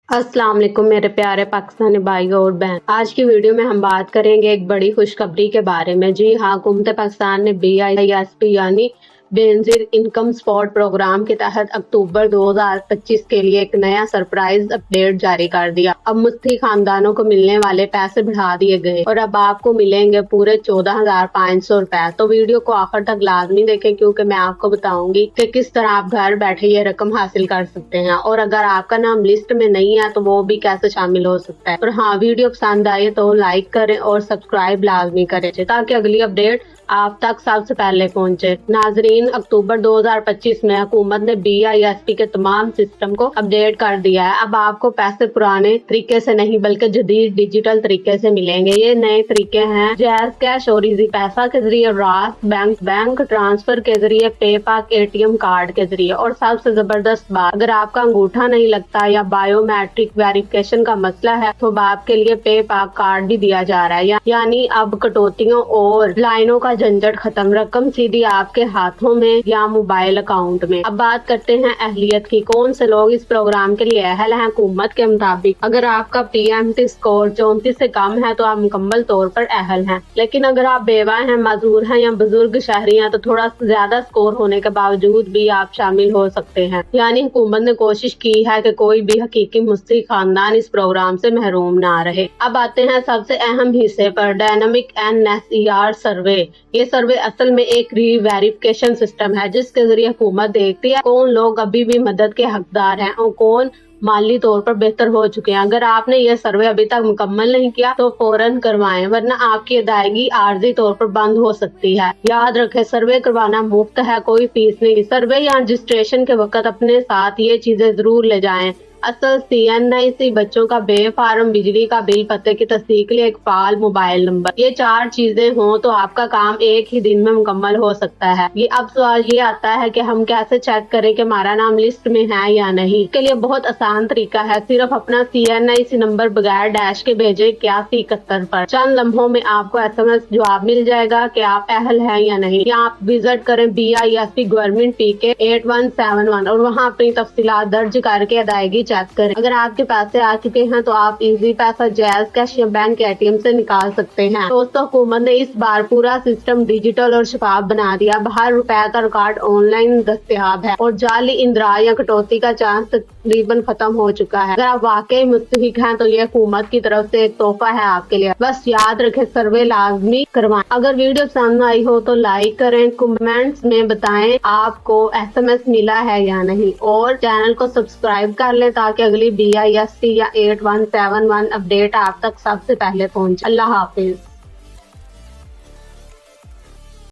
अस्सलाम वालेकुम मेरे प्यारे पाकिस्तानी भाई और बहन। आज की वीडियो में हम बात करेंगे एक बड़ी खुशखबरी के बारे में। जी हाँ, हुकूमत पाकिस्तान ने BISP यानी बेनजीर इनकम सपोर्ट प्रोग्राम के तहत अक्टूबर 2025 के लिए एक नया सरप्राइज अपडेट जारी कर दिया। अब मुस्ती खानदानों को मिलने वाले पैसे बढ़ा दिए गए और अब आपको मिलेंगे पूरे 14,500 रुपए। तो वीडियो को आखिर तक लाजमी देखें क्योंकि मैं आपको बताऊंगी कि किस तरह आप घर बैठे ये रकम हासिल कर सकते हैं और अगर आपका नाम लिस्ट में नहीं है तो वो भी कैसे शामिल हो सकता है। और हाँ, वीडियो पसंद आए तो लाइक करें और सब्सक्राइब लाजमी करें ताकि अगली अपडेट आप तक सबसे पहले पहुंचे। नाजरीन, अक्टूबर 2025 में हुकूमत ने BISP के तमाम सिस्टम को अपडेट कर दिया है। अब आपको पैसे पुराने तरीके से नहीं बल्कि जदीद डिजिटल तरीके से मिलेंगे। ये नए तरीके हैं जैज कैश और इजी पैसा के जरिए, रास्त बैंक ट्रांसफर के जरिए, पेपाक ATM कार्ड के जरिए। और सबसे जबरदस्त बात, अगर आपका अंगूठा नहीं लगता या बायोमेट्रिक वेरिफिकेशन का मसला है तो आपके लिए पेपाक कार्ड भी दिया जा रहा है। यानी अब कटौतियों और लाइनों का झंझट खत्म, रकम सीधी आपके हाथों में या मोबाइल अकाउंट में। अब बात करते हैं अहलियत की। कौन से लोग इस प्रोग्राम के लिए अहल हैं? हुकूमत के मुताबिक अगर आपका PMT स्कोर 34 से कम है तो आप मुकम्मल तौर पर अहल हैं। लेकिन अगर आप बेवा हैं, मजदूर हैं या बुजुर्ग शहरी हैं तो थोड़ा ज्यादा स्कोर होने के बावजूद भी आप शामिल हो सकते हैं। यानी हुकूमत ने कोशिश की है कि कोई भी हकीकी मुस्लिम खानदान इस प्रोग्राम से महरूम ना रहे। अब आते हैं सबसे अहम हिस्से पर, डायनामिक NSER सर्वे। ये सर्वे असल में एक री-वेरिफिकेशन सिस्टम है जिसके जरिए हुकूमत देखती है कौन लोग अभी भी मदद के हकदार हैं और कौन माली तौर पर बेहतर हो चुके हैं। अगर आपने ये सर्वे अभी तक मुकम्मल नहीं किया तो फौरन करवाएं वरना आपकी अदायगी आर्जी तौर पर बंद हो सकती है। याद रखें, सर्वे करवाना मुफ्त है, कोई फीस नहीं। सर्वे या रजिस्ट्रेशन के वक्त अपने साथ ये चीजें जरूर ले जाएं। असल CNIC, बच्चों का बे फार्म, बिजली का बिल, पते की तस्दीक के लिए एक फाल मोबाइल नंबर, ये 4 चीजें हों तो आपका काम एक ही दिन में मुकम्मल हो सकता है। ये अब सवाल ये आता है कि हम कैसे चेक करें कि हमारा नाम लिस्ट में है या नहीं। इसके लिए बहुत आसान तरीका है, सिर्फ अपना CNIC नंबर बगैर डैश के भेजे 8171 पर। चंद लम्हों में आपको SMS जवाब मिल जाएगा कि आप अहल हैं या नहीं। या आप विजिट करें BISP गवर्नमेंट PK 8171 और वहाँ अपनी तफसीलात दर्ज करके अदायगी चेक करें। अगर आपके पैसे आ चुके हैं तो आप इजी पैसा, जैज कैश या बैंक ATM से निकाल सकते हैं। दोस्तों, हुकूमत ने इस बार पूरा सिस्टम डिजिटल और शफाफ बना दिया। हर रुपए का रिकॉर्ड ऑनलाइन दस्तयाब है और जाली इंदिरा या कटौती का चांस तकरीबन खत्म हो चुका है। अगर आप वाकई मुस्तहिक हैं तो ये हुकूमत की तरफ से एक तोहफा है आपके लिए। बस याद रखें, सर्वे लाजमी करवाएं। अगर वीडियो पसंद आई हो तो लाइक करें, कमेंट्स में बताएं आपको SMS मिला है या नहीं और चैनल को सब्सक्राइब कर लें ताकि अगली BISP या 8171 अपडेट आप तक सबसे पहले पहुंचे। अल्लाह हाफिज।